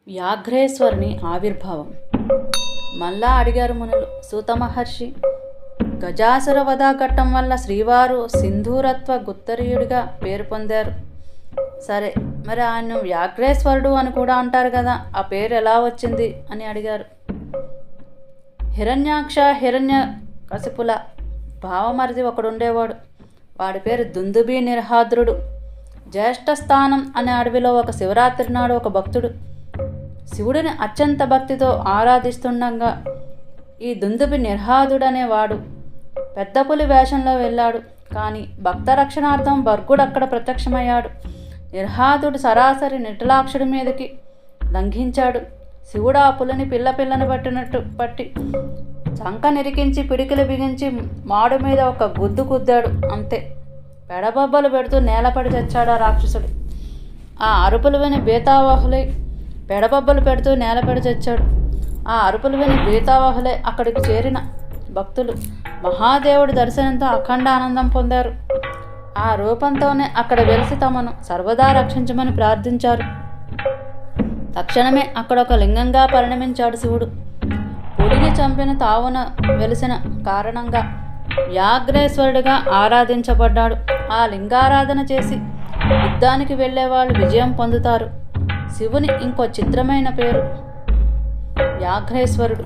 వ్యాఘ్రేశ్వరుని ఆవిర్భావం. మళ్ళా అడిగారు మునులు. సూత మహర్షి, గజాసుర వధాఘట్టం వల్ల శ్రీవారు సింధూరత్వ గుత్తరీయుడిగా పేరు పొందారు. సరే, మరి ఆయన వ్యాఘ్రేశ్వరుడు అని కూడా అంటారు కదా, ఆ పేరు ఎలా వచ్చింది అని అడిగారు. హిరణ్యాక్ష హిరణ్యకశిపుల భావమరిది ఒకడుండేవాడు. వాడి పేరు దుందుభి నిర్హాద్రుడు. జ్యేష్ఠస్థానం అనే అడవిలో ఒక శివరాత్రి నాడు ఒక భక్తుడు శివుడిని అత్యంత భక్తితో ఆరాధిస్తుండగా ఈ దుందుభి నిర్హాదుడనేవాడు పెద్ద పులి వేషంలో వెళ్ళాడు. కానీ భక్త రక్షణార్థం భర్గుడు అక్కడ ప్రత్యక్షమయ్యాడు. నిర్హాదుడు సరాసరి నిటలాక్షుడి మీదకి లంఘించాడు. శివుడు ఆ పులిని పిల్లని పట్టి చంక నిరికించి పిడికిలు బిగించి మాడు మీద ఒక గుద్దు గుద్దాడు. అంతే, పెడబొబ్బలు పెడుతూ నేలపడి చచ్చాడు ఆ రాక్షసుడు. ఆ అరుపులు విని బీతావాహులై పెడబొబ్బలు పెడుతూ నేలపడి చచ్చాడు. ఆ అరుపులు విని బీతావాహులై అక్కడికి చేరిన భక్తులు మహాదేవుడి దర్శనంతో అఖండ ఆనందం పొందారు. ఆ రూపంతోనే అక్కడ వెలిసి తమను సర్వదా రక్షించమని ప్రార్థించారు. తక్షణమే అక్కడ ఒక లింగంగా పరిణమించాడు శివుడు. పులిని చంపిన తావున వెలిసిన కారణంగా వ్యాఘ్రేశ్వరుడిగా ఆరాధించబడ్డాడు. ఆ లింగారాధన చేసి యుద్ధానికి వెళ్ళేవాళ్ళు విజయం పొందుతారు. శివుని ఇంకో చిత్రమైన పేరు వ్యాఘ్రేశ్వరుడు.